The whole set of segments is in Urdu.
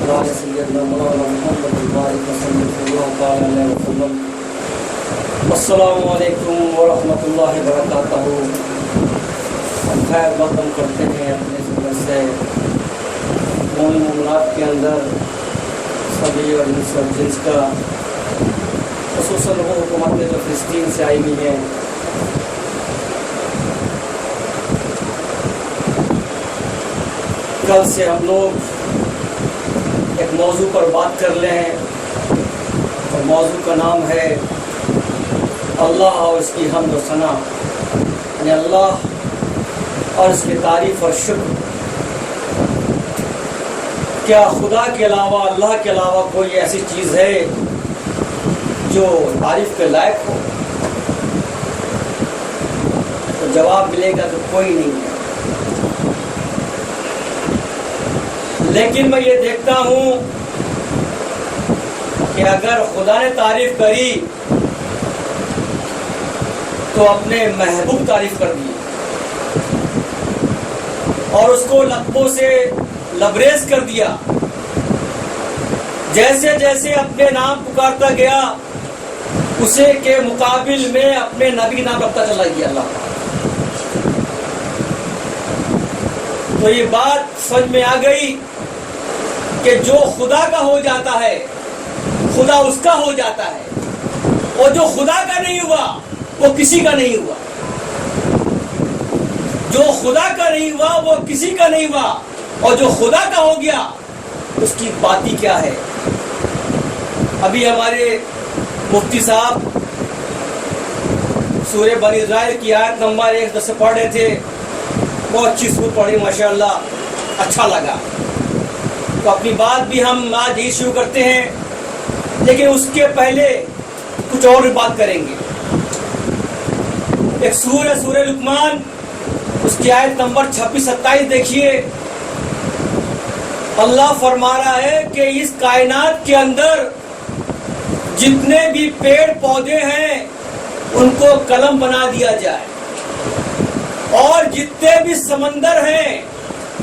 وعلى سيدنا مولانا محمد وبارك وسلم الله تعالى عليه وسلم. السلام علیکم ورحمۃ اللہ وبرکاتہ. ہم خیر مقدم کرتے ہیں اپنے ذمہ سے مومن مومنات کے اندر سبھی اور جنس کا، خصوصاً وہ حکومتیں جو فلسطین سے آئی ہوئی ہیں، کل سے ہم لوگ ایک موضوع پر بات کر لیں ہیں، اور موضوع کا نام ہے اللہ اور اس کی حمد و ثنا، یعنی اللہ اور اس کی تعریف اور شکر. کیا خدا کے علاوہ، اللہ کے علاوہ کوئی ایسی چیز ہے جو تعریف کے لائق ہو؟ تو جواب ملے گا کہ کوئی نہیں ہے. لیکن میں یہ دیکھتا ہوں کہ اگر خدا نے تعریف کری تو اپنے محبوب تعریف کر دی اور اس کو لقبوں سے لبریز کر دیا. جیسے جیسے اپنے نام پکارتا گیا اسے کے مقابل میں اپنے نبی نام رکھتا چلا گیا اللہ. تو یہ بات سمجھ میں آ گئی کہ جو خدا کا ہو جاتا ہے خدا اس کا ہو جاتا ہے، اور جو خدا کا نہیں ہوا وہ کسی کا نہیں ہوا. جو خدا کا نہیں ہوا وہ کسی کا نہیں ہوا، اور جو خدا کا ہو گیا اس کی بات ہی کیا ہے. ابھی ہمارے مفتی صاحب سورہ بنی اسرائیل کی آیت نمبر 1 سے پڑھ رہے تھے. بہت اچھی سورت پڑھی ماشاءاللہ، اچھا لگا. تو اپنی بات بھی ہم آج ہی شروع کرتے ہیں، لیکن اس کے پہلے کچھ اور بات کریں گے. ایک سورہ لقمان، اس کی آیت نمبر 26-27 دیکھیے. اللہ فرما رہا ہے کہ اس کائنات کے اندر جتنے بھی پیڑ پودے ہیں ان کو قلم بنا دیا جائے، اور جتنے بھی سمندر ہیں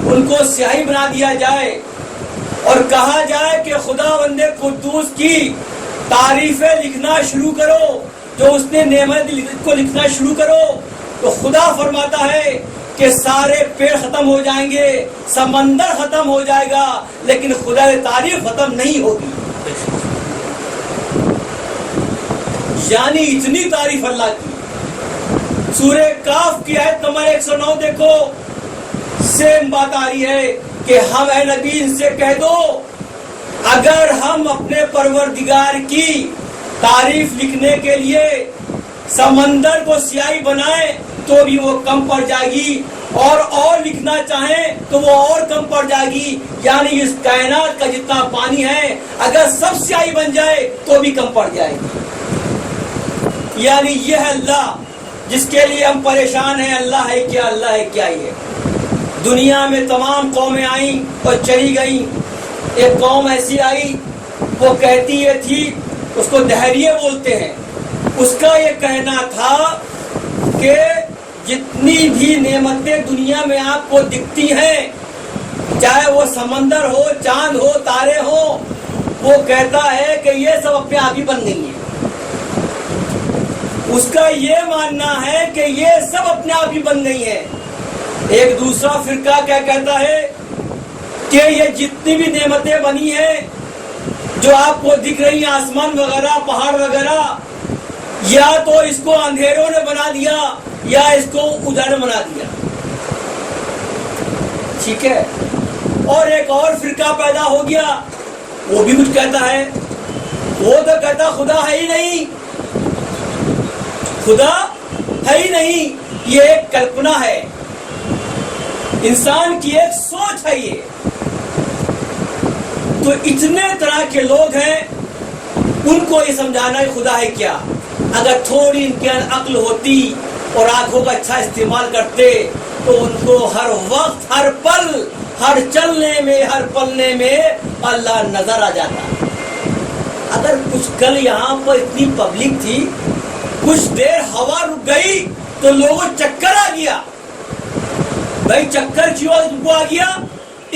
ان کو سیاہی بنا دیا جائے، اور کہا جائے کہ خدا بند قدوس کی تعریفیں لکھنا شروع کرو، جو اس نے نعمت کو لکھنا شروع کرو. تو خدا فرماتا ہے کہ سارے پیڑ ختم ہو جائیں گے، سمندر ختم ہو جائے گا، لیکن خدا کی تعریف ختم نہیں ہوگی. یعنی اتنی تعریف اللہ کی. سورہ کاف کی آیت نمبر 109 دیکھو، سیم بات آ رہی ہے کہ ہم اے نبی ان سے کہہ دو اگر ہم اپنے پروردگار کی تعریف لکھنے کے لیے سمندر کو سیاہی بنائیں تو بھی وہ کم پڑ جائے گی، اور لکھنا چاہیں تو وہ اور کم پڑ جائے گی. یعنی اس کائنات کا جتنا پانی ہے اگر سب سیاہی بن جائے تو بھی کم پڑ جائے گی. یعنی یہ ہے اللہ جس کے لیے ہم پریشان ہیں. اللہ ہے کیا، اللہ ہے کیا. یہ دنیا میں تمام قومیں آئیں اور چلی گئیں. ایک قوم ایسی آئی، وہ کہتی یہ تھی، اس کو دہریے بولتے ہیں. اس کا یہ کہنا تھا کہ جتنی بھی نعمتیں دنیا میں آپ کو دکھتی ہیں، چاہے وہ سمندر ہو، چاند ہو، تارے ہو، وہ کہتا ہے کہ یہ سب اپنے آپ ہی بن گئی ہیں. اس کا یہ ماننا ہے کہ یہ سب اپنے آپ ہی بن گئی ہیں. ایک دوسرا فرقہ کیا کہتا ہے کہ یہ جتنی بھی نعمتیں بنی ہیں جو آپ کو دکھ رہی ہیں، آسمان وغیرہ، پہاڑ وغیرہ، یا تو اس کو اندھیروں نے بنا دیا یا اس کو اجاڑ بنا دیا. ٹھیک ہے. اور ایک اور فرقہ پیدا ہو گیا، وہ بھی کچھ کہتا ہے. وہ تو کہتا خدا ہے ہی نہیں، خدا ہے ہی نہیں، یہ ایک کلپنا ہے، انسان کی ایک سوچ ہے. یہ تو اتنے طرح کے لوگ ہیں، ان کو یہ سمجھانا ہے خدا ہے کیا. اگر تھوڑی ان کے عقل ہوتی اور آنکھوں کا اچھا استعمال کرتے تو ان کو ہر وقت، ہر پل، ہر چلنے میں، ہر پلنے میں اللہ نظر آ جاتا. اگر کچھ کل یہاں پر اتنی پبلک تھی، کچھ دیر ہوا رک گئی تو لوگوں چکر آ گیا. بھائی چکر کیوں تم کو آ گیا؟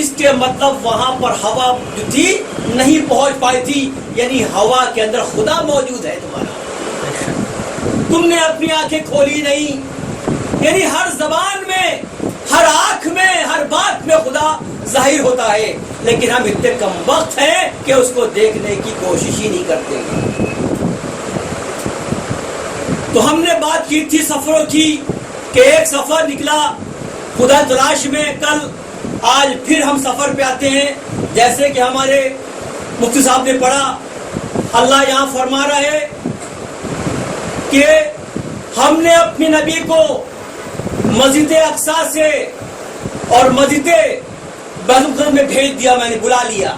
اس کے مطلب وہاں پر ہوا جو تھی نہیں پہنچ پائی تھی، یعنی ہوا کے اندر خدا موجود ہے تمہارا، تم نے اپنی آنکھیں کھولی نہیں، یعنی ہر زبان میں، ہر آنکھ میں، ہر بات میں خدا ظاہر ہوتا ہے، لیکن ہم اتنے کم وقت ہیں کہ اس کو دیکھنے کی کوشش ہی نہیں کرتے۔ تو ہم نے بات کی تھی سفروں کی کہ ایک سفر نکلا خدا تلاش میں، کل آج پھر ہم سفر پہ آتے ہیں، جیسے کہ ہمارے مفتی صاحب نے پڑھا، اللہ یہاں فرما رہا ہے کہ ہم نے اپنے نبی کو مسجد اقصی سے اور مسجد بیت المقدس میں بھیج دیا، میں نے بلا لیا،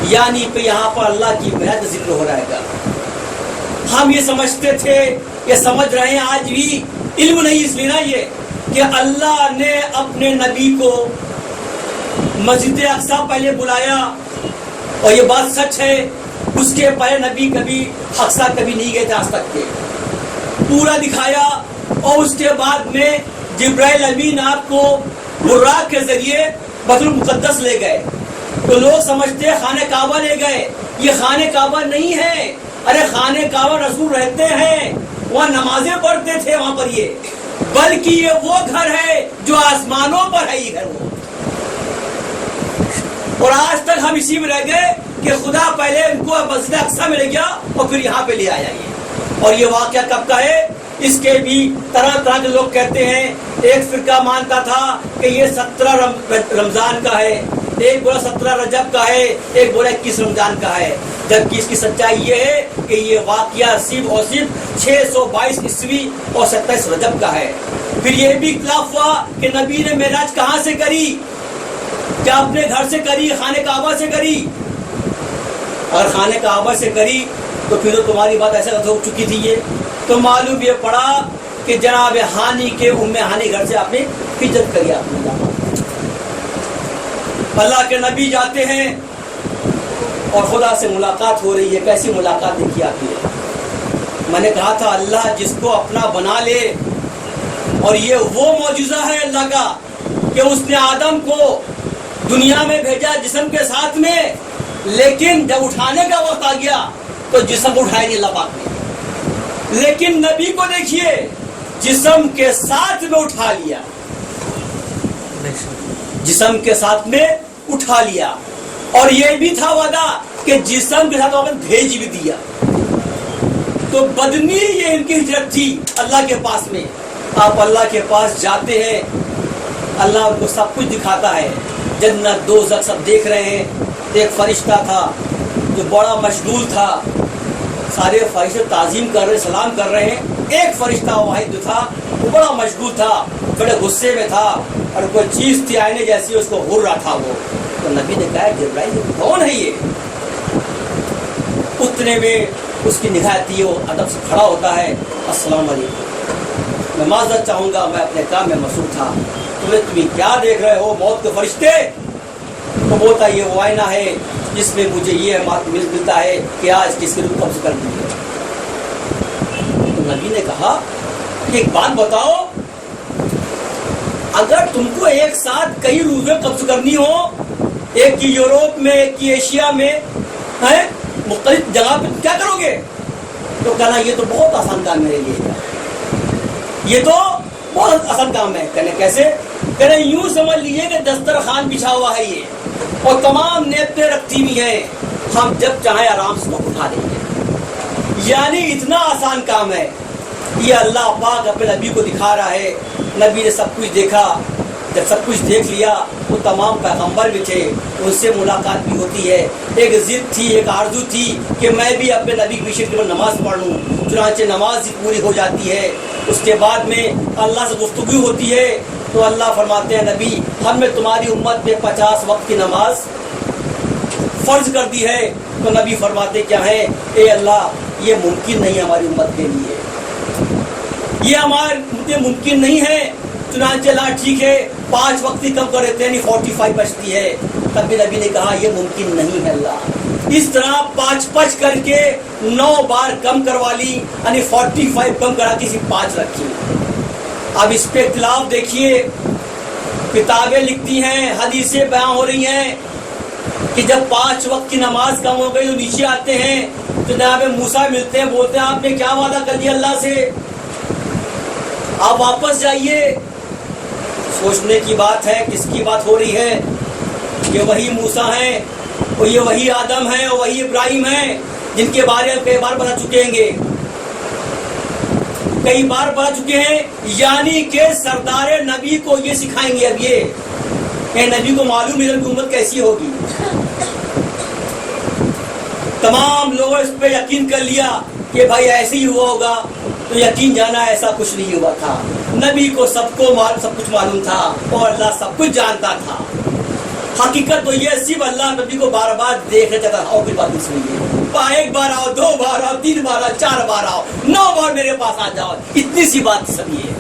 یعنی پہ یہاں پر اللہ کی مہر کا ذکر ہو رہا ہے۔ ہم یہ سمجھتے تھے، یہ سمجھ رہے ہیں آج بھی، علم نہیں اس لیے نا یہ کہ اللہ نے اپنے نبی کو مسجد اقصی پہلے بلایا، اور یہ بات سچ ہے، اس کے پہلے نبی کبھی اقصی کبھی نہیں گئے تھے آج تک کے، پورا دکھایا، اور اس کے بعد میں جبرائیل امین آپ کو براق کے ذریعے بیت المقدس لے گئے۔ تو لوگ سمجھتے خانہ کعبہ لے گئے، یہ خانہ کعبہ نہیں ہے، ارے خانہ کعبہ رسول رہتے ہیں، وہاں نمازیں پڑھتے تھے وہاں پر، یہ بلکہ یہ وہ گھر ہے جو آسمانوں پر ہے، یہ گھر وہ، اور آج تک ہم اسی میں رہ گئے کہ خدا پہلے ان کو مسجد اقصی میں لے گیا اور پھر یہاں پہ لے آیا یہ۔ اور یہ واقعہ کب کا ہے؟ اس کے بھی طرح طرح کے لوگ کہتے ہیں، ایک فرقہ مانتا تھا کہ یہ 17 رمضان کا ہے، ایک بولا 17 رجب کا ہے، ایک بولا 21 رمضان کا ہے، جبکہ اس کی سچائی یہ ہے کہ یہ واقعہ صرف اور صرف 622 عیسوی اور 27 رجب کا ہے۔ پھر یہ بھی اختلاف ہوا کہ نبی نے معراج کہاں سے کری، کیا اپنے گھر سے کری، خانہ کعبہ سے کری؟ اگر خانہ کعبہ سے کری تو پھر تو تمہاری بات ایسا ہو چکی تھی، یہ تو معلوم یہ پڑا کہ جناب ہانی کے ام ہانی گھر سے آپ نے ہجرت کری، آپ نے اللہ کے نبی جاتے ہیں اور خدا سے ملاقات ہو رہی ہے۔ کیسی ملاقات دیکھی آپ نے؟ میں نے کہا تھا اللہ جس کو اپنا بنا لے، اور یہ وہ معجزہ ہے اللہ کا کہ اس نے آدم کو دنیا میں بھیجا جسم کے ساتھ میں، لیکن جب اٹھانے کا وقت آ گیا تو جسم اٹھائے نہیں اللہ پاک نے، لیکن نبی کو دیکھیے جسم کے ساتھ میں اٹھا لیا، جسم کے ساتھ میں اٹھا لیا، اور یہ بھی تھا وعدہ کہ جسم کے ساتھ واپس بھیج بھی دیا۔ تو بدنی یہ ان کی ہجرت تھی اللہ کے پاس میں۔ آپ اللہ کے پاس جاتے ہیں، اللہ ان کو سب کچھ دکھاتا ہے، جنت دوزخ سب دیکھ رہے ہیں۔ ایک فرشتہ تھا جو بڑا مشغول تھا، سارے فرشتے تعظیم کر رہے، سلام کر رہے ہیں، ایک فرشتہ واحد جو تھا وہ بڑا مشغول تھا، بڑے غصے میں تھا، اور کوئی چیز تھی آئینے جیسی اس کو گھور رہا تھا وہ۔ تو نبی نے کہا جبرائیل کون ہے یہ؟ اتنے میں اس کی نگاہ تھی، وہ ادب سے کھڑا ہوتا ہے، السلام علیکم، میں معذرت چاہوں گا، میں اپنے کام میں مصروف تھا، تمہیں کیا دیکھ رہے ہو موت کے فرشتے؟ تو بولتا یہ وہ آئینہ ہے جس میں مجھے یہ ملتا ہے کہ آج کس کے روح قبض کر دی ہے۔ تو نبی نے کہا کہ ایک بات بتاؤ، اگر تم کو ایک ساتھ کئی روحیں قبض کرنی ہو، ایک کی یوروپ میں، ایک کی ایشیا میں، مختلف جگہ پہ، کیا کرو گے؟ تو کہنا یہ تو بہت آسان کام میرے لیے، یہ تو بہت آسان کام ہے۔ کہنے کیسے؟ کہنے یوں سمجھ لیجیے کہ دسترخوان بچھا ہوا ہے یہ، اور تمام نیتیں رکھتی ہوئی ہیں، ہم جب چاہیں آرام سے اٹھا دیں گے، یعنی اتنا آسان کام ہے۔ یہ اللہ پاک اپنے نبی کو دکھا رہا ہے، نبی نے سب کچھ دیکھا، جب سب کچھ دیکھ لیا وہ تمام پیغمبر بھی تھے، ان سے ملاقات بھی ہوتی ہے۔ ایک ضد تھی، ایک آرزو تھی کہ میں بھی اپنے نبی کی پیچھے نماز پڑھ لوں، چنانچہ نماز پوری ہو جاتی ہے۔ اس کے بعد میں اللہ سے گفتگو ہوتی ہے، تو اللہ فرماتے ہیں نبی ہم نے تمہاری امت میں 50 وقت کی نماز فرض کر دی ہے۔ تو نبی فرماتے کیا ہے؟ اے اللہ یہ ممکن نہیں ہماری امت کے لیے، یہ ہمارے لیے ممکن نہیں ہے۔ چنانچہ اللہ ٹھیک ہے 5 وقت ہی کم کر دیتے ہیں، 45 بچتی ہے۔ تب بھی نبی نے کہا یہ ممکن نہیں ہے اللہ۔ اس طرح 5 کر کے 9 بار کم کروا لی، یعنی 45 کم کرا کے صرف 5 رکھی۔ اب اس پہ اختلاف دیکھیے کتابیں لکھتی ہیں، حدیثیں بیان ہو رہی ہیں کہ جب 5 وقت کی نماز کم ہو گئی تو نیچے آتے ہیں تو جناب موسیٰ ملتے ہیں، بولتے ہیں آپ نے کیا وعدہ کر دیا اللہ سے، آپ واپس جائیے۔ سوچنے کی بات ہے، کس کی بات ہو رہی ہے؟ یہ وہی موسیٰ ہیں اور یہ وہی آدم ہیں اور وہی ابراہیم ہیں جن کے بارے میں کئی بار بتا چکے ہیں، کئی بار بتا چکے ہیں، یعنی کہ سردار نبی کو یہ سکھائیں گے۔ اب یہ نبی کو معلوم ہے کہ امت کیسی ہوگی، تمام لوگوں اس پہ یقین کر لیا کہ بھائی ایسے ہی ہوا ہوگا، تو یقین جانا ایسا کچھ نہیں ہوا تھا۔ نبی کو سب کچھ معلوم تھا اور اللہ سب کچھ جانتا تھا۔ حقیقت تو یہ صرف اللہ نبی کو بار بار دیکھنا چاہتا تھا اور کوئی بات نہیں سنیے، 1 بار آؤ، 2 بار آؤ، 3 بار آؤ، 4 بار آؤ، 9 بار میرے پاس آ جاؤ، اتنی سی بات سنیے۔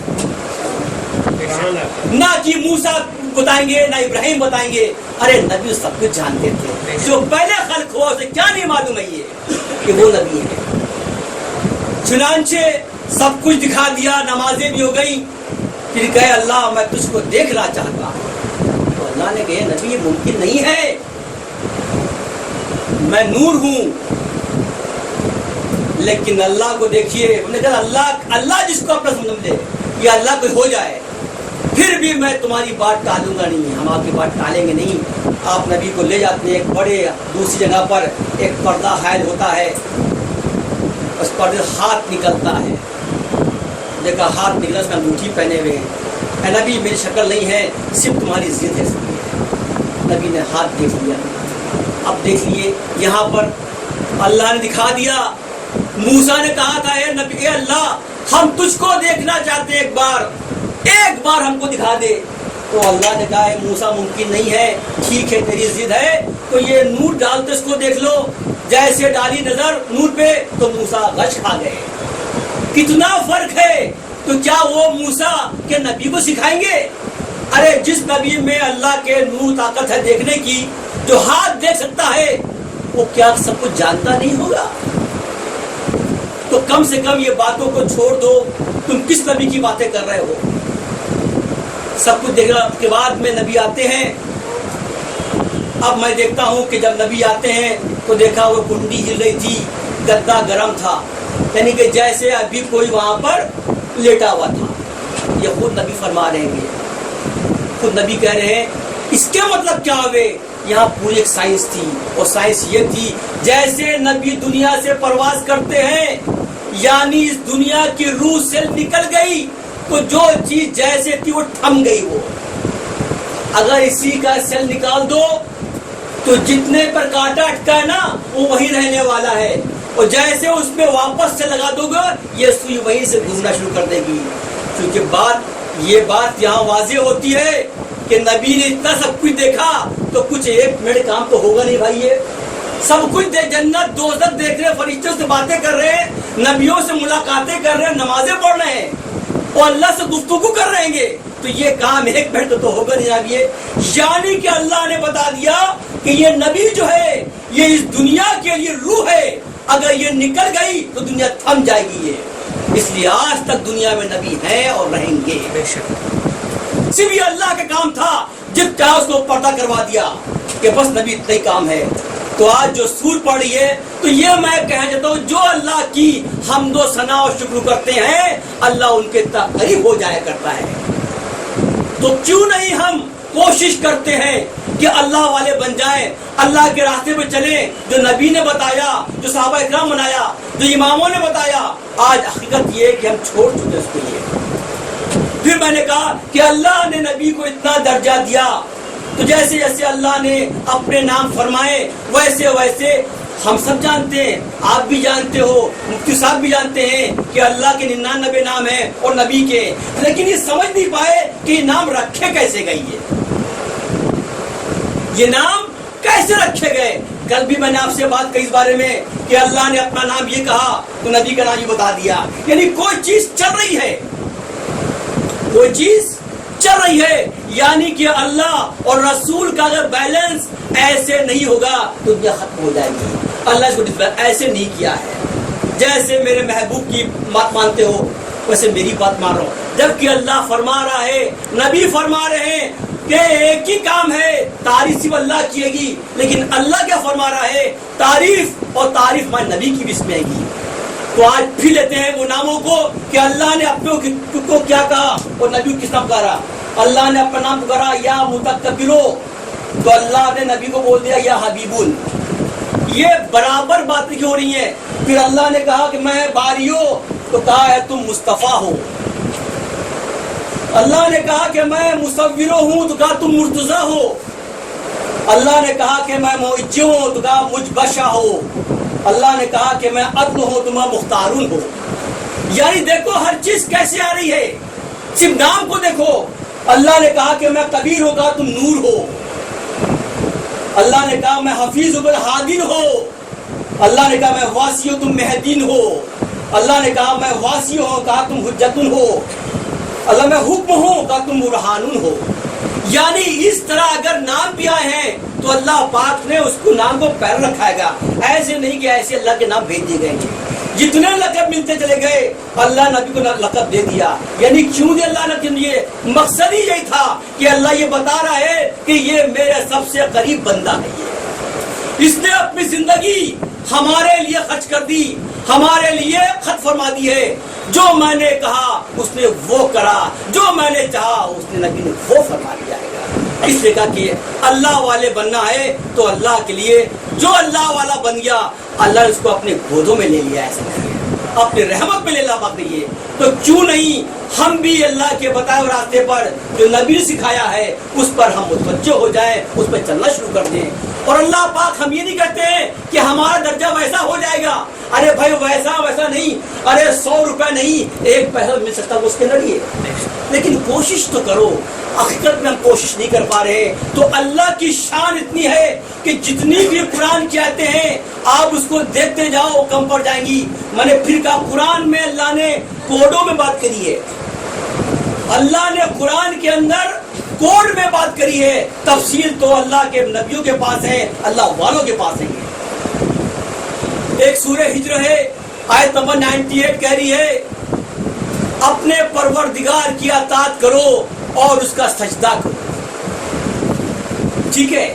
نہ کہ موسیٰ بتائیں گے نہ ابراہیم بتائیں گے، ارے نبی سب کچھ جانتے تھے، جو پہلے خلق ہوا اسے کیا نہیں معلوم ہے یہ کہ وہ نبی ہے۔ چنانچہ سب کچھ دکھا دیا، نمازیں بھی ہو گئی، پھر کہے اللہ میں تجھ کو دیکھنا چاہتا ہوں۔ تو اللہ نے کہے نبی یہ ممکن نہیں ہے، میں نور ہوں، لیکن اللہ کو دیکھیے۔ انہوں نے کہا اللہ جس کو اپنا سمجھ لے، یہ اللہ کوئی ہو جائے، پھر بھی میں تمہاری بات ٹالوں گا نہیں، ہم آپ کی بات ٹالیں گے نہیں۔ آپ نبی کو لے جاتے ہیں ایک بڑے دوسری جگہ پر، ایک پردہ حائل ہوتا ہے، اس پردے ہاتھ نکلتا ہے، دیکھا ہاتھ نکلا، اس میں انگوٹھی پہنے ہوئے ہیں، اے نبی میری شکل نہیں ہے، صرف تمہاری ضد ہے۔ نبی نے ہاتھ دیکھ لیا۔ اب دیکھ لیے یہاں پر اللہ نے دکھا دیا، موسیٰ نے کہا تھا اے نبی، اے اللہ ہم تجھ کو دیکھنا چاہتے ہیں، ایک بار ہم کو دکھا دے۔ تو اللہ نے کہا موسیٰ ممکن نہیں ہے، ٹھیک ہے تیری ضد ہے تو یہ نور ڈالتے اس کو دیکھ لو۔ جیسے ڈالی نظر نور پہ تو موسیٰ غش کھا گئے۔ کتنا فرق ہے! تو کیا وہ موسیٰ کے نبی کو سکھائیں گے؟ ارے جس نبی میں اللہ کے نور طاقت ہے دیکھنے کی، جو ہاتھ دیکھ سکتا ہے، وہ کیا سب کچھ جانتا نہیں ہوگا؟ تو کم سے کم یہ باتوں کو چھوڑ دو، تم کس نبی کی باتیں کر رہے ہو؟ سب کچھ دیکھنے کے بعد میں نبی آتے ہیں۔ اب میں دیکھتا ہوں کہ جب نبی آتے ہیں تو دیکھا وہ کنڈی ہل رہی تھی، گدا گرم تھا، یعنی کہ جیسے ابھی کوئی وہاں پر لیٹا ہوا تھا۔ یہ خود نبی فرما رہے ہیں، خود نبی کہہ رہے ہیں اس کے مطلب کیا ہوئے؟ یہاں پوری ایک سائنس تھی، اور سائنس یہ تھی جیسے نبی دنیا سے پرواز کرتے ہیں، یعنی اس دنیا کی روح سے نکل گئی تو جو چیز جیسے تھی وہ تھم گئی۔ وہ اگر اسی کا سیل نکال دو تو جتنے پر کانٹا اٹکا ہے نا وہ وہی رہنے والا ہے، اور جیسے اس پہ واپس سے لگا دو گا یہ سوئی وہیں سے گھومنا شروع کر دے گی۔ کیونکہ یہ بات یہاں واضح ہوتی ہے کہ نبی نے اتنا سب کچھ دیکھا تو کچھ 1 منٹ کام تو ہوگا نہیں بھائی، یہ سب کچھ جنت دوزخ دیکھ رہے، فرشتوں سے باتیں کر رہے ہیں، نبیوں سے ملاقاتیں کر رہے ہیں، نمازیں پڑھ رہے ہیں اور اللہ سے گفتگو کر رہے ہیں، تو یہ کام 1 منٹ تو ہوگا نہیں جناب۔ یہ یعنی کہ اللہ نے بتا دیا کہ یہ نبی جو ہے یہ اس دنیا کے لیے روح ہے، اگر یہ نکل گئی تو دنیا تھم جائے گی۔ یہ اس لیے آج تک دنیا میں نبی ہیں اور رہیں گے، صرف یہ اللہ کا کام تھا، جب چاہا اس کو پردہ کروا دیا کہ بس نبی اتنا ہی کام ہے۔ تو آج جو سور پڑی ہے تو یہ میں کہنا چاہتا ہوں جو اللہ کی حمد و ثنا و شکر کرتے ہیں اللہ ان کے قریب ہو جایا کرتا ہے۔ تو کیوں نہیں ہم کوشش کرتے ہیں کہ اللہ والے بن جائیں، اللہ کے راستے پہ چلیں، جو نبی نے بتایا، جو صحابہ اکرام بنایا، جو اماموں نے بتایا۔ آج حقیقت یہ ہے کہ ہم چھوڑ چکے اس کو۔ یہ پھر میں نے کہا کہ اللہ نے نبی کو اتنا درجہ دیا، تو جیسے جیسے اللہ نے اپنے نام فرمائے ویسے ویسے ہم سب جانتے ہیں، آپ بھی جانتے ہو، مفتی صاحب بھی جانتے ہیں کہ اللہ کے 99 نام ہیں اور نبی کے، لیکن یہ سمجھ نہیں پائے کہ یہ نام رکھے کیسے گئے، یہ نام کیسے رکھے گئے۔ کل بھی میں نے آپ سے بات کی اس بارے میں کہ اللہ نے اپنا نام یہ کہا تو نبی کا نام یہ بتا دیا، یعنی کوئی چیز چل رہی ہے، کوئی چیز چل رہی ہے، یعنی کہ اللہ اور رسول کا اگر بیلنس ایسے نہیں ہوگا تو دنیا ختم ہو جائے گی۔ اللہ اس کو ایسے نہیں کیا ہے، جیسے میرے محبوب کی بات مانتے ہو ویسے میری بات مان رہا ہوں، جبکہ اللہ فرما رہا ہے، نبی فرما رہے ہیں، کہ ایک ہی کام ہے، تعریف صرف اللہ کیے گی، لیکن اللہ کیا فرما رہا ہے؟ تعریف اور تعریف ہمارے نبی کی بھی اس میں آئے گی۔ تو آج پھر لیتے ہیں وہ ناموں کو کہ اللہ نے اپنے کو کیا کہا اور نبی کو کس نام پکارا۔ اللہ نے اپنا نام پکارا یا متکبرو، تو اللہ نے نبی کو بول دیا یا حبیبون۔ یہ برابر باتیں کیوں ہو رہی ہیں؟ پھر اللہ نے کہا کہ میں باریو، تو کہا ہے تم مصطفیٰ ہو۔ اللہ نے کہا کہ میں مصورو ہوں، تو کہا تم مرتضیٰ ہو۔ اللہ نے کہا کہ میں موجہ ہوں، تو کہا مجبشہ ہو۔ اللہ نے کہا کہ میں عدل ہوں، تو میں مختارون ہوں۔ یعنی دیکھو ہر چیز کیسے آ رہی ہے، صرف نام کو دیکھو۔ اللہ نے کہا کہ میں کبیر ہوں، کہا تم نور ہو۔ اللہ نے کہا میں حفیظ ہوں، ہادین ہو۔ اللہ نے کہا میں واسی ہوں، تم مہدین ہو۔ اللہ نے کہا میں واسی ہوں، کہا تم حجتن ہو۔ اللہ میں حکم ہوں، کہا تم برہانون ہو۔ یعنی اس طرح اگر نام بھی آئے ہیں تو اللہ پاک نے اس کو نام کو پیر رکھائے گا، ایسے نہیں کہ ایسے اللہ کے نام بھیج دیے گئے ہیں۔ جتنے لقب ملتے چلے گئے اللہ نبی کو لقب دے دیا۔ یعنی کیوں دیا اللہ نے؟ یہ مقصد ہی یہی تھا کہ اللہ یہ بتا رہا ہے کہ یہ میرے سب سے قریب بندہ ہے، اس نے اپنی زندگی ہمارے لیے خرچ کر دی، ہمارے لیے خط فرما دی ہے۔ جو میں نے کہا اس نے وہ کرا، جو میں نے چاہا اس نے نبی نے وہ فرما دیا ہے۔ اس لیے کہا کہ اللہ والے بننا ہے تو اللہ کے لیے جو اللہ والا بن گیا اللہ نے اس کو اپنے گودوں میں لے لیا، ایسا نہیں اپنے رحمت میں لے لا پاتے یہ۔ تو کیوں نہیں ہم بھی اللہ کے بتائے ہوئے راستے پر جو نبی نے سکھایا ہے اس پر ہم متوجہ ہو جائیں، اس پہ چلنا شروع کر دیں۔ اور اللہ پاک ہم یہ نہیں کہتے ہیں کہ ہمارا درجہ ویسا ہو جائے گا، ارے بھائی ویسا نہیں، ارے 100 روپے نہیں 1 پیسہ مل سکتا وہ اس کے ذریعے، لیکن کوشش تو کرو۔ حقیقت میں ہم کوشش نہیں کر پا رہے تو اللہ کی شان اتنی ہے کہ جتنی بھی قرآن کی آیتیں ہیں آپ اس کو دیکھتے جاؤ کم پڑ جائیں گی۔ میں نے پھر کہا قرآن میں اللہ نے کوڈوں میں بات کری ہے، اللہ نے قرآن کے اندر کوڈ میں بات کری ہے، تفصیل تو اللہ کے نبیوں کے پاس ہے، اللہ والوں کے پاس ہے۔ ایک سورہ ہجر ہے آیت نمبر 98 کہہ رہی ہے اپنے پروردگار کی اطاعت کرو اور اس کا سجدہ کرو، ٹھیک ہے؟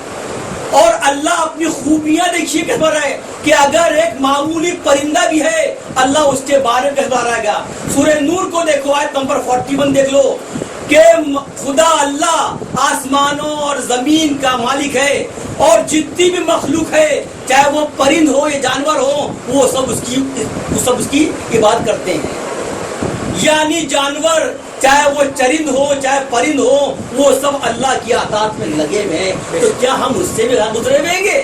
اور اللہ اپنی خوبیاں دیکھیے کہ بتا رہا ہے کہ اگر ایک معمولی پرندہ بھی ہے اللہ اس کے بارے میں بتا رہے گا۔ سورہ نور کو دیکھو آیت نمبر 41 دیکھ لو کہ خدا اللہ آسمانوں اور زمین کا مالک ہے اور جتنی بھی مخلوق ہے چاہے وہ پرند ہو یا جانور ہو وہ سب اس کی عبادت کرتے ہیں۔ یعنی جانور چاہے وہ چرند ہو چاہے پرند ہو وہ سب اللہ کی اطاعت میں لگے ہوئے ہیں، تو کیا ہم اس سے بھی گزرے ہوئے گے؟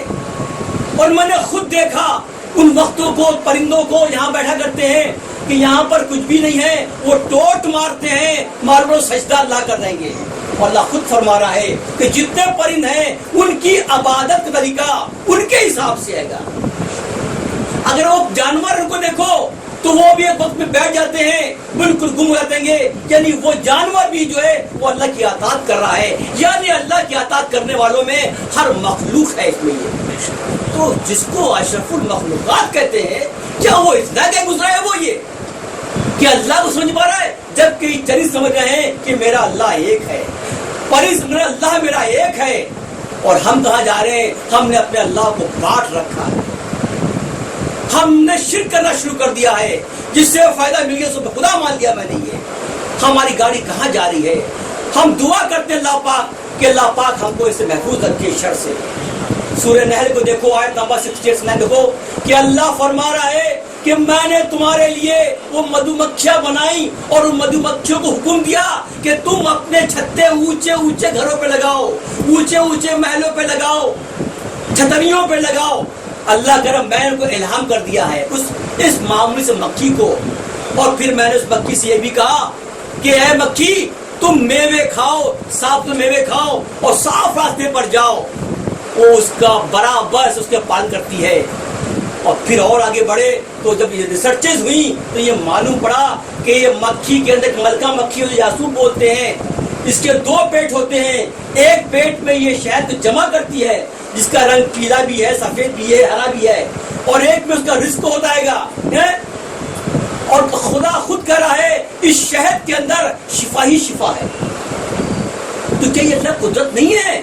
اور میں نے خود دیکھا ان وقتوں کو پرندوں کو یہاں بیٹھا کرتے ہیں کہ یہاں پر کچھ بھی نہیں ہے، وہ ٹوٹ مارتے ہیں، معلوم سجدہ اللہ کر دیں گے۔ اور اللہ خود فرما رہا ہے کہ جتنے پرند ہیں ان کی عبادت کا طریقہ ان کے حساب سے ہے گا۔ اگر وہ جانور کو دیکھو تو وہ بھی ایک وقت میں بیٹھ جاتے ہیں، بالکل گم ہو جاتے ہیں، یعنی وہ جانور بھی جو ہے وہ اللہ کی اطاعت کر رہا ہے، یعنی اللہ کی اطاعت کرنے والوں میں ہر مخلوق ہے اس میں یہ۔ تو جس کو اشرف المخلوقات کہتے ہیں کیا وہ اتنا کہ گزرا ہے وہ یہ کہ اللہ کو سمجھ پا رہا ہے، جبکہ چرند سمجھ رہے ہیں کہ میرا اللہ ایک ہے، پرند میرا اللہ میرا ایک ہے۔ اور ہم کہاں جا رہے ہیں؟ ہم نے اپنے اللہ کو بانٹ رکھا ہے، ہم نے شرک کرنا شروع کر دیا ہے، جس سے فائدہ مل گیا سب خدا مان لیا میں نے۔ یہ ہماری گاڑی کہاں جا رہی ہے؟ ہم دعا کرتے ہیں اللہ پاک کہ اللہ پاک ہم کو اس سے محفوظ رکھے شر سے۔ سورہ نحل کو دیکھو آیت نمبر 68 دیکھو کہ اللہ فرما رہا ہے کہ میں نے تمہارے لیے وہ مدھو مکھیاں بنائی اور ان مدھو مکھیوں کو حکم دیا کہ تم اپنے چھتے اونچے اونچے گھروں پہ لگاؤ، اونچے اونچے محلوں پہ لگاؤ، چھتریوں پہ لگاؤ۔ اللہ کرم میں نے ان کو الہام کر دیا ہے اس معمولی سے مکھی کو۔ اور پھر میں نے اس مکھی سے یہ بھی کہا کہ اے مکھی تم میوے کھاؤ، صاف میوے کھاؤ اور صاف راستے پر جاؤ، وہ اس کا برابر اس کے پالن کرتی ہے۔ اور پھر اور آگے بڑھے تو جب یہ ریسرچز ہوئی تو یہ معلوم پڑا کہ یہ مکھی کے اندر ملکہ مکھی جو یاسوب بولتے ہیں، اس کے 2 پیٹ ہوتے ہیں، ایک پیٹ میں یہ شہد جمع کرتی ہے جس کا رنگ پیلا بھی ہے، سفید بھی ہے، ہرا بھی ہے، اور ایک میں اس کا رزق ہوتا ہے گا۔ اور خدا خود کہہ رہا ہے اس شہد کے اندر شفا ہی شفا ہے۔ تو کیا یہ اللہ قدرت نہیں ہے؟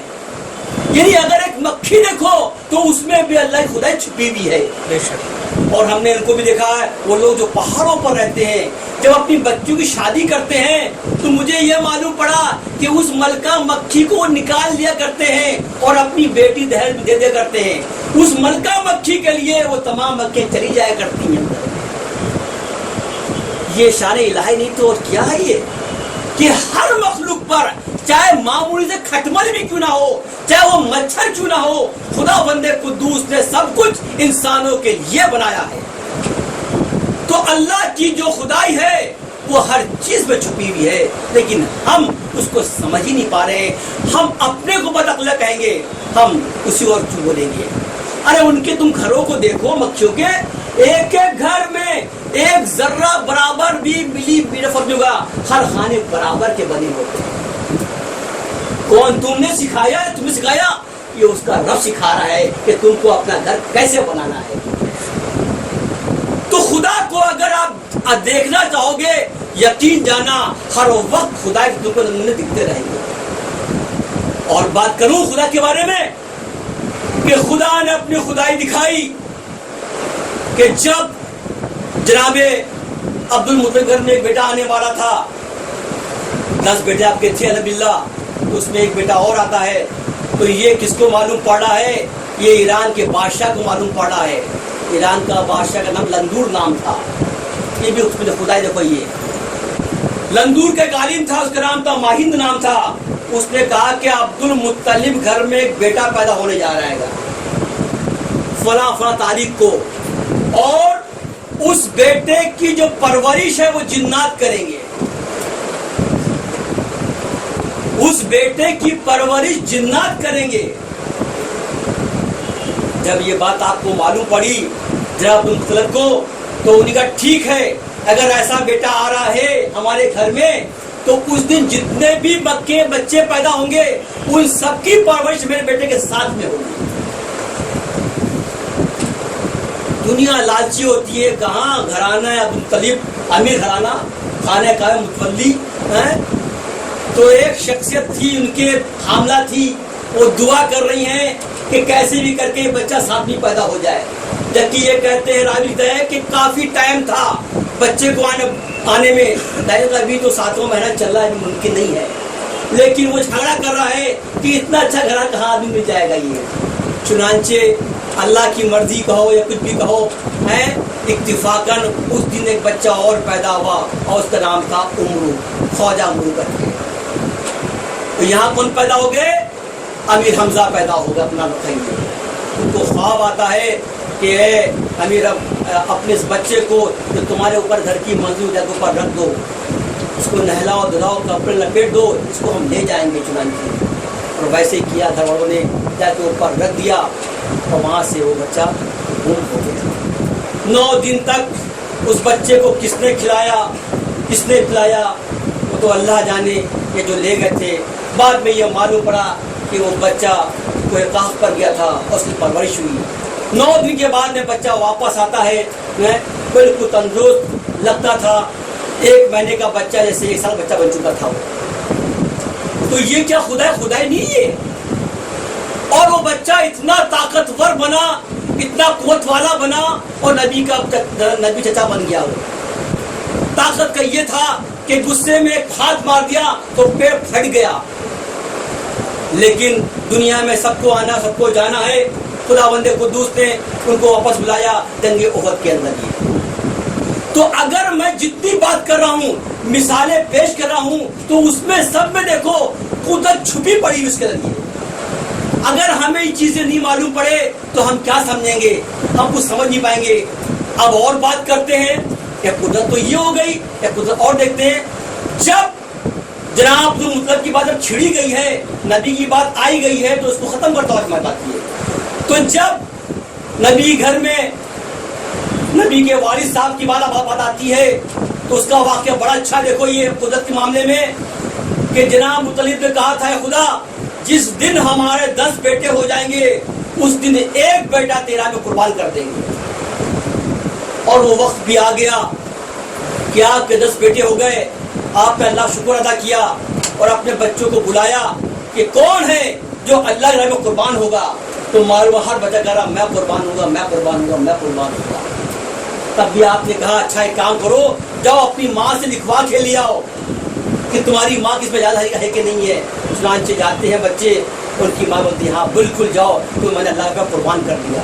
یعنی اگر ایک مکھی دیکھو تو اس میں بھی اللہ کی خدائی چھپی ہوئی ہے. بے شک. اور ہم نے ان کو بھی دیکھا ہے، وہ لوگ جو پہاڑوں پر رہتے ہیں جب اپنی بچوں کی شادی کرتے ہیں تو مجھے یہ معلوم پڑا کہ اس ملکہ مکھی کو وہ نکال لیا کرتے ہیں اور اپنی بیٹی دہیج میں دے دیا کرتے ہیں. اس ملکہ مکھی کے لیے وہ تمام مکھیاں چلی جایا کرتی ہیں. یہ شان الہی نہیں تو اور کیا ہے یہ کہ ہر مخلوق پر چاہے معمولی سے کھٹمل بھی کیوں نہ ہو، چاہے وہ مچھر کیوں نہ ہو، خدا بندے قدوس نے سب کچھ انسانوں کے لیے بنایا ہے. تو اللہ کی جو خدائی ہے وہ ہر چیز میں چھپی ہوئی ہے، لیکن ہم اس کو سمجھ ہی نہیں پا رہے ہیں. ہم اپنے کو بدعقل کہیں گے، ہم اسی اور کیوں بولیں گے. ارے ان کے تم گھروں کو دیکھو، مکھیوں کے ایک ایک گھر میں ایک ذرہ برابر بھی ملی میٹر فرق نہیں ہوگا، ہر خانے برابر کے بنے ہوتے ہیں. کون تم نے سکھایا ہے؟ تم نے سکھایا؟ یہ اس کا رب سکھا رہا ہے کہ تم کو اپنا گھر کیسے بنانا ہے. تو خدا کو اگر آپ دیکھنا چاہو گے، یقین جانا ہر وقت خدا کے تم کو نمونے دکھتے رہیں گے. اور بات کروں خدا کے بارے میں کہ خدا نے اپنی خدائی دکھائی کہ جب جناب عبد المطلب گھر میں ایک بیٹا آنے والا تھا، 10 بیٹے آپ کے تھے الحمدللہ، اس میں ایک بیٹا اور آتا ہے. تو یہ کس کو معلوم پڑا ہے؟ یہ ایران کے بادشاہ کو معلوم پڑا ہے. ایران کا بادشاہ کا نام لندور نام تھا. یہ بھی اس میں خدائی دیکھو، یہ لندور کا ایک عالم تھا، اس کا نام تھا ماہند نام تھا. اس نے کہا کہ عبد المطلب گھر میں ایک بیٹا پیدا ہونے جا رہا ہے فلاں فلاں تاریخ کو، اور اس بیٹے کی جو پرورش ہے وہ جنات کریں گے. اس بیٹے کی پرورش جنات کریں گے. جب یہ بات آپ کو معلوم پڑی جناب عبد المطلب کو، تو انہوں نے کہا ٹھیک ہے، اگر ایسا بیٹا آ رہا ہے ہمارے گھر میں تو اس دن جتنے بھی بچے پیدا ہوں گے ان سب کی پرورش میرے بیٹے کے ساتھ میں ہوگی. دنیا لالچی ہوتی ہے، کہاں گھرانہ ہے عبد المطلب امیر گھرانہ، خانہ کا متولی ہے. تو ایک شخصیت تھی ان کے حاملہ تھی، وہ دعا کر رہی ہیں کہ کیسے بھی کر کے بچہ ساتھ میں پیدا ہو جائے. جبکہ یہ کہتے ہیں راوی کہتے ہیں کہ کافی ٹائم تھا بچے کو آنے میں، ابھی تو 7واں مہینہ چل رہا ہے، ممکن نہیں ہے. لیکن وہ جھگڑا کر رہا ہے کہ اتنا اچھا گھر کہاں آدمی مل جائے گا. یہ چنانچہ اللہ کی مرضی کہو یا کچھ بھی کہو ہے، اتفاقاً اس دن ایک بچہ اور پیدا ہوا اور اس کا نام تھا عمرو، خواجہ عمرو کر کے. تو یہاں کون پیدا ہو گئے؟ امیر حمزہ پیدا ہو گیا. اپنا بتائیں گے ان کو خواب آتا ہے کہ اے امیر اپنے اس بچے کو جو تمہارے اوپر گھر کی منزل جگہ پر رکھ دو، اس کو نہلاؤ دھلاؤ کپڑے لپیٹ دو، اس کو ہم لے جائیں گے. چنانچہ اور ویسے ہی کیا، گھر والوں نے جا کے اوپر رکھ دیا اور وہاں سے وہ بچہ گم ہو گیا. 9 دن تک اس بچے کو کس نے کھلایا، کس نے پلایا، وہ تو اللہ جانے. یہ جو لے گئے تھے بعد میں یہ معلوم پڑا کہ وہ بچہ کوئی کاف پر گیا تھا اور اس کی پرورش ہوئی. 9 دن کے بعد میں بچہ واپس آتا ہے، بالکل تندرست لگتا تھا، 1 مہینے کا بچہ جیسے 1 سال بچہ بن چکا تھا. تو یہ کیا خدائی نہیں ہے؟ اور وہ بچہ اتنا طاقتور بنا، اتنا قوت والا بنا اور نبی چچا بن گیا. وہ طاقت کا یہ تھا کہ غصے میں ایک ہاتھ مار دیا تو پیڑ پھٹ گیا. لیکن دنیا میں سب کو آنا سب کو جانا ہے. خدا بندے قدوس نے ان کو واپس بلایا جنگ احد کے اندر. تو اگر میں جتنی بات کر رہا ہوں، مثالیں پیش کر رہا ہوں، تو اس میں سب میں دیکھو قدرت چھپی پڑی اس کے ذریعے. اگر ہمیں یہ چیزیں نہیں معلوم پڑے تو ہم کیا سمجھیں گے؟ ہم کچھ سمجھ نہیں پائیں گے. اب اور بات کرتے ہیں کہ قدرت تو یہ ہو گئی، یا قدرت اور دیکھتے ہیں. جب جناب مطلب کی بات جب چھڑی گئی ہے، نبی کی بات آئی گئی ہے، تو اس کو ختم کرتا ہوں. میں بات کی تو جب نبی گھر میں نبی کے والد صاحب کی بات آتی ہے تو اس کا واقعہ بڑا اچھا. دیکھو یہ قدرت کے معاملے میں کہ جناب مطلب نے کہا تھا خدا جس دن ہمارے 10 بیٹے ہو جائیں گے اس دن 1 بیٹا تیرا میں قربان کر دیں گے. اور وہ وقت بھی آ گیا کہ آپ کے 10 بیٹے ہو گئے. آپ نے اللہ شکر ادا کیا اور اپنے بچوں کو بلایا کہ کون ہے جو اللہ کے راہ میں قربان ہوگا، تو معلوم ہر بچہ کہہ رہا میں قربان ہوں گا، میں قربان ہوں گا، میں قربان ہوں گا۔ تب بھی آپ نے کہا اچھا ایک کام کرو، جاؤ اپنی ماں سے لکھوا کے لے آؤ کہ تمہاری ماں کس میں زیادہ ہے کہ نہیں ہے۔ چنانچہ جاتے ہیں بچے، ان کی ماں بولتی ہے ہاں بالکل جاؤ، تو میں نے اللہ کا قربان کر دیا۔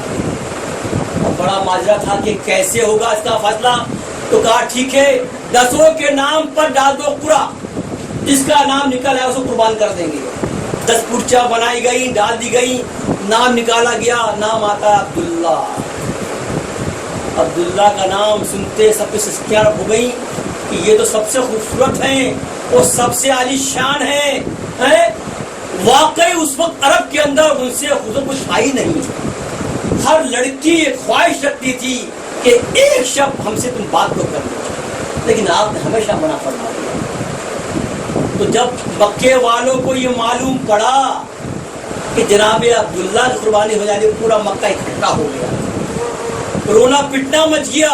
اور بڑا معاجرہ تھا کہ کیسے ہوگا اس کا فیصلہ، تو کہا ٹھیک ہے 10 کے نام پر ڈال دو قرا، جس کا نام نکل ہے اس کو قربان کر دیں گے۔ 10 پرچا بنائی گئی، ڈال دی گئی، نام نکالا گیا، نام آتا ہے عبداللہ۔ عبداللہ کا نام سنتے سب کی سسکیاں ہو گئی کہ یہ تو سب سے خوبصورت ہیں اور سب سے عالی شان ہیں۔ واقعی اس وقت عرب کے اندر ان سے خوبصورت کچھ آئی نہیں۔ ہر لڑکی ایک خواہش رکھتی تھی کہ ایک شب ہم سے تم بات تو کر لو، لیکن آپ نے ہمیشہ منع فرما دیا۔ تو جب مکے والوں کو یہ معلوم پڑا کہ جناب عبداللہ کی قربانی ہو جانے، پورا مکہ اکٹھا ہو گیا، رونا پٹنا مچ گیا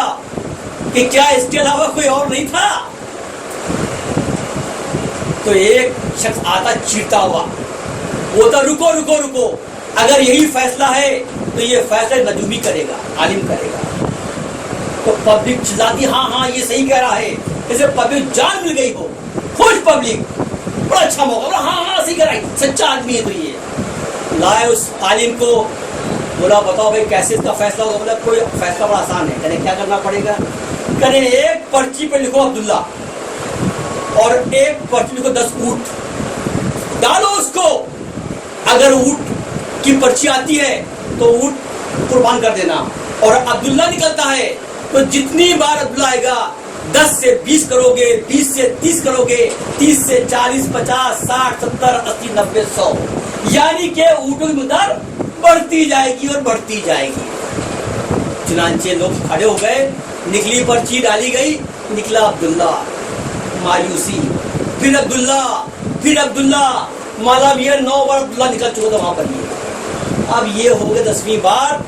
کہ کیا اس کے علاوہ کوئی اور نہیں تھا۔ تو ایک شخص آتا چیرتا ہوا، وہ تو رکو رکو رکو، اگر یہی فیصلہ ہے تو یہ فیصلہ نجومی کرے گا، عالم کرے گا۔ تو پبلک چلاتی ہاں ہاں یہ صحیح کہہ رہا ہے، اسے پبلک جان مل گئی ہو، خوش پبلک، بڑا اچھا موقع، ہاں ہاں صحیح کہہ رہا ہے، سچا آدمی ہے۔ تو یہ لائے اس عالم کو، بولا بتاؤ بھائی کیسے اس کا فیصلہ ہوگا؟ بولا کوئی فیصلہ بڑا آسان ہے۔ کہنے کیا کرنا پڑے گا؟ کہنے ایک پرچی پہ لکھو عبداللہ، اور ایک پرچی لکھو 10 اونٹ، ڈالو اس کو، اگر اونٹ کی پرچی آتی ہے تو اونٹ قربان کر دینا، اور عبداللہ نکلتا ہے تو جتنی بار عبداللہ آئے گا 10 سے 20 کرو گے، 20 سے 30 کرو گے، 30 سے 40، 50، 60، 70، 80، 90، 100، یعنی کہ اونٹوں کی مقدار بڑھتی جائے گی اور بڑھتی جائے گی۔ چنانچہ لوگ کھڑے ہو گئے، نکلی پرچی ڈالی گئی، نکلا عبداللہ، مایوسی، پھر عبداللہ، پھر عبداللہ، معلوم یہ 9 بار عبداللہ نکل چکا تھا وہاں پر۔ یہ اب یہ ہو گئے 10ویں بار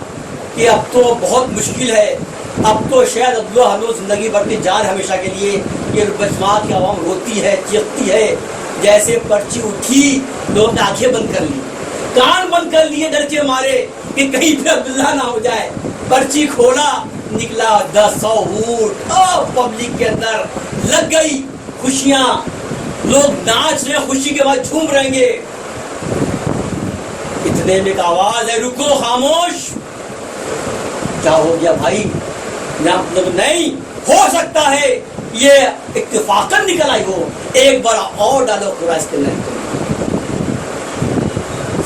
کہ اب تو بہت مشکل ہے، اب تو شاید عبداللہ ہم لوگ زندگی بھر کی جان ہمیشہ کے لیے۔ یہ بجماعت کی عوام روتی ہے، چیختی ہے، جیسے پرچی اٹھی لوگوں نے آنکھیں بند کر لی، کان بند کر لیے ڈر کے مارے کہ کہیں پہ عبداللہ نہ ہو جائے۔ پرچی کھولا، نکلا 10 اونٹ، پبلک کے اندر لگ گئی خوشیاں، لوگ ناچ رہے، خوشی کے بعد جھوم رہیں گے۔ اتنے میں ایک آواز ہے، رکو خاموش۔ کیا ہو گیا بھائی؟ نہیں ہو سکتا ہے یہ اتفاقاً نکل آئی ہو، ایک بار اور ڈالو پورا اس کے اندر۔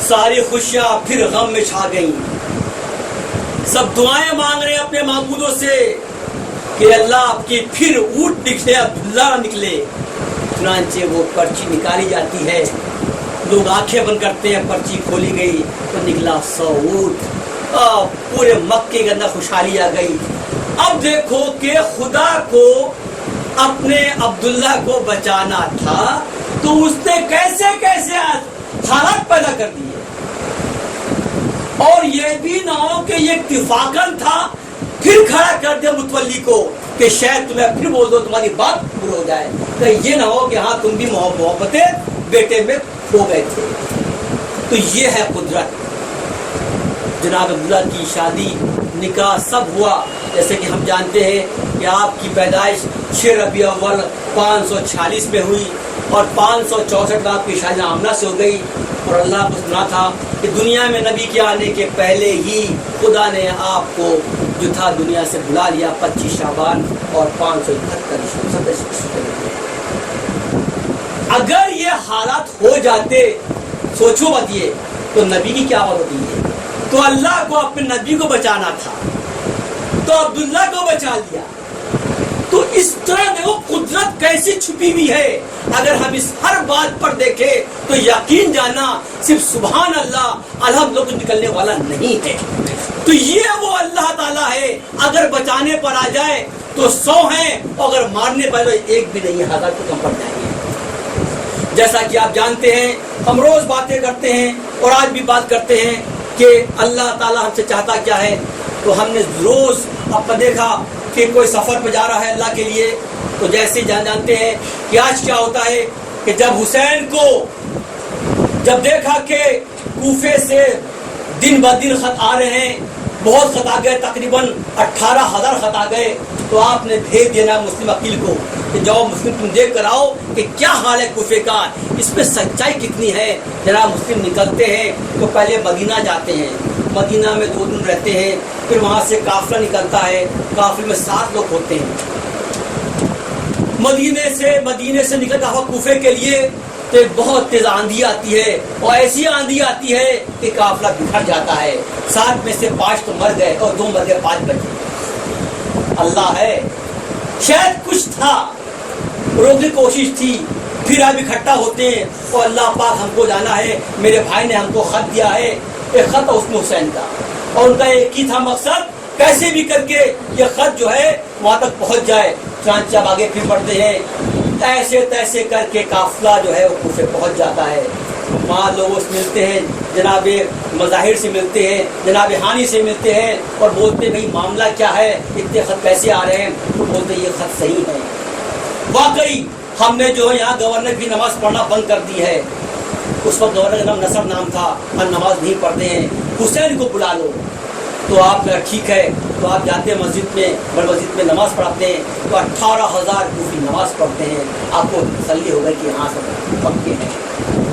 ساری خوشیاں پھر غم میں چھا گئیں، سب دعائیں مانگ رہے ہیں اپنے معبودوں سے کہ اللہ آپ کی پھر اونٹ نکلے، عبداللہ نکلے۔ چنانچہ وہ پرچی نکالی جاتی ہے، لوگ آنکھیں بند کرتے ہیں، پرچی کھولی گئی تو نکلا 100 اونٹ۔ پورے مکے کے اندر خوشحالی آ گئی۔ اب دیکھو کہ خدا کو اپنے عبداللہ کو بچانا تھا تو اس نے کیسے کیسے حالات پیدا کر دیے، اور یہ بھی نہ ہو کہ یہ اتفاقاً تھا، پھر کھڑا کر دیا متولی کو کہ شاید تمہیں پھر بول دو تمہاری بات پوری ہو جائے، کہ یہ نہ ہو کہ ہاں تم بھی محبتیں بیٹے میں کھو گئے تھے۔ تو یہ ہے قدرت۔ جناب عبداللہ کی شادی، نکاح سب ہوا، جیسے کہ ہم جانتے ہیں کہ آپ کی پیدائش 6 ربیع الاول 546 میں ہوئی، اور 564 میں آپ کی شادی آمنہ سے ہو گئی۔ اور اللہ کو سنا تھا کہ دنیا میں نبی کے آنے کے پہلے ہی خدا نے آپ کو جو تھا دنیا سے بلا لیا 25 شعبان اور 578۔ اگر یہ حالات ہو جاتے، سوچو مت یہ، تو نبی کی کیا بات ہوتی ہے؟ تو اللہ کو اپنے نبی کو بچانا تھا تو عبداللہ کو بچا لیا۔ تو اس طرح دیکھو قدرت کیسی چھپی ہوئی ہے۔ اگر ہم اس ہر بات پر دیکھیں تو یقین جانا صرف سبحان اللہ الحمد للہ نکلنے والا نہیں ہے۔ تو یہ وہ اللہ تعالیٰ ہے، اگر بچانے پر آ جائے تو 100 ہیں، اور اگر مارنے پر ایک بھی نہیں، 1000 کو کم پڑ جائیں گے۔ جیسا کہ آپ جانتے ہیں، ہم روز باتیں کرتے ہیں اور آج بھی بات کرتے ہیں کہ اللہ تعالیٰ ہم سے چاہتا کیا ہے۔ تو ہم نے روز اپنا دیکھا کہ کوئی سفر پہ جا رہا ہے اللہ کے لیے، تو جیسے جانتے ہیں کہ آج کیا ہوتا ہے کہ جب حسین کو جب دیکھا کہ کوفے سے دن بدن خط آ رہے ہیں، بہت خط آ گئے، تقریباً 18,000 خط آ گئے، تو آپ نے بھیج دینا مسلم وکیل کو کہ جاؤ مسلم تم دیکھ کر آؤ کہ کیا حال ہے کوفے کا، اس میں سچائی کتنی ہے۔ جناب مسلم نکلتے ہیں تو پہلے مدینہ جاتے ہیں، مدینہ میں 2 دن رہتے ہیں، پھر وہاں سے قافلہ نکلتا ہے، قافلے میں 7 لوگ ہوتے ہیں۔ مدینے سے نکلتا ہوا کوفے کے لیے تو ایک بہت تیز آندھی آتی ہے، اور ایسی آندھی آتی ہے کہ قافلہ بکھر جاتا ہے، 7 میں سے 5 تو مر گئے اور 2 مر گئے، 5 بچے۔ اللہ ہے، شاید کچھ تھا، روکنے کی کوشش تھی، پھر آپ اکٹھا ہوتے ہیں اور اللہ پاک ہم کو جانا ہے، میرے بھائی نے ہم کو خط دیا ہے، ایک خط اس میں حسین کا، اور ان کا ایک ہی تھا مقصد، کیسے بھی کر کے یہ خط جو ہے وہاں تک پہنچ جائے۔ چانچ جب آگے پھر بڑھتے ہیں، ایسے تیسے کر کے قافلہ جو ہے وہ کوفے پہنچ جاتا ہے۔ وہاں لوگوں سے ملتے ہیں، جناب مظاہر سے ملتے ہیں، جناب ہانی سے ملتے ہیں، اور بولتے ہیں بھائی معاملہ کیا ہے، اتنے خط کیسے آ رہے ہیں؟ تو بولتے ہیں یہ خط صحیح ہے، واقعی ہم نے جو ہے یہاں گورنر کی نماز پڑھنا بند کر دی ہے۔ اس وقت گورنر کا نام نصر نام تھا، ہم نماز نہیں پڑھتے ہیں، حسین کو بلا لو۔ تو آپ نے ٹھیک ہے، تو آپ جاتے ہیں مسجد میں، بڑی مسجد میں نماز پڑھاتے ہیں، تو 18,000 کوفی نماز پڑھتے ہیں۔ آپ کو تسلی ہوگا کہ ہاں سب پکے ہیں۔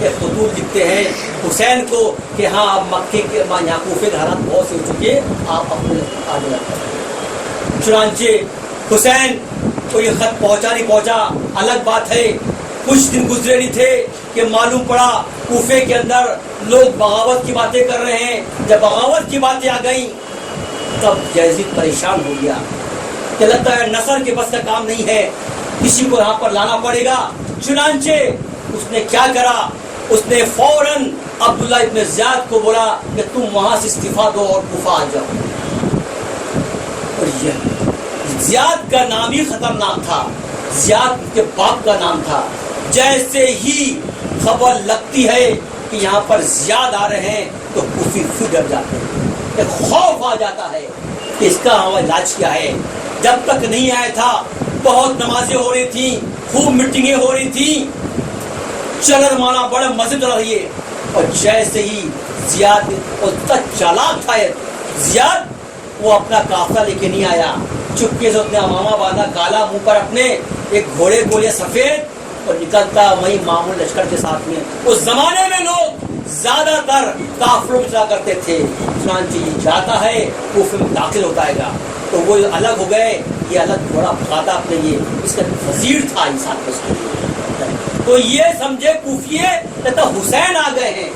ایک خطوط لکھتے ہیں حسین کو کہ ہاں آپ مکے کے یہاں کوفے کے حالات بہت سے ہو چکے، آپ اپنے آگے رکھیں۔ چنانچہ حسین کو یہ خط پہنچا نہیں پہنچا الگ بات ہے، کچھ دن گزرے نہیں تھے کہ معلوم پڑا کوفے کے اندر لوگ بغاوت کی باتیں کر رہے ہیں۔ جب بغاوت کی باتیں آ گئیں تب یزید پریشان ہو گیا کہ لگتا ہے نصر کے بس کا کام نہیں ہے، کسی کو یہاں پر لانا پڑے گا۔ چنانچہ اس نے کیا کرا، اس نے فوراً عبداللہ ابن زیاد کو بولا کہ تم وہاں سے استعفیٰ دو اور کوفہ آ جاؤ۔ اور یہ زیاد کا نام ہی خطرناک تھا، زیاد کے باپ کا نام تھا۔ جیسے ہی خبر لگتی ہے کہ یہاں پر زیاد آ رہے ہیں تو کوفی پھر ڈر جاتے ہیں، ایک خوف آ جاتا ہے کہ اس کا علاج کیا ہے۔ جب تک نہیں آیا تھا بہت نمازیں ہو رہی تھیں، خوب میٹنگیں ہو رہی تھیں، چلن مانا بڑا مزے چل رہی ہے، اور جیسے ہی زیاد اتنا چالاک تھا زیاد، وہ اپنا قافلہ لے کے نہیں آیا، چپکے سے اپنے امامہ باندھا کالا منہ پر اپنے، ایک گھوڑے کو لیا سفید، اور نکلتا وہی معمول لشکر کے ساتھ میں۔ اس زمانے میں لوگ زیادہ تر قافلوں میں چلا کرتے تھے، چنانچہ یہ جاتا ہے کوفے میں داخل ہوتا ہے گا، تو وہ الگ ہو گئے، یہ الگ گھوڑا بھگاتا اپنے، یہ اس کا وزیر تھا انسان کو اس کے لیے۔ تو یہ سمجھے کوفیے کہتا حسین آ گئے ہیں،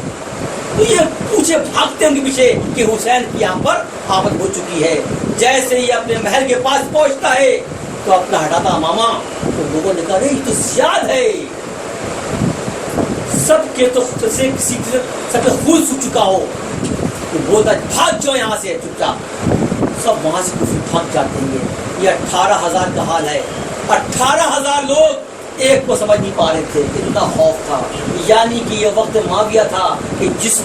تو یہ پوچھے بھاگتے ان کے پیچھے کہ حسین کی یہاں پر آمد ہو چکی ہے۔ جیسے ہی اپنے محل کے پاس پہنچتا ہے تو اپنا ہٹاتا امامہ، تو لوگوں نے کہا یہ تو زیاد ہے، سب کے تو سے کسی سب خون سوکھ چکا ہو، تو بولتا بھاگ جاؤ یہاں سے چپ چاپ، سب وہاں سے کچھ بھاگ جاتے ہیں۔ یہ 18,000 کا حال ہے، 18,000 لوگ ایک کو سمجھ نہیں پا رہے تھے، اتنا خوف تھا۔ یعنی کہ یہ وقت معاویہ تھا کہ جس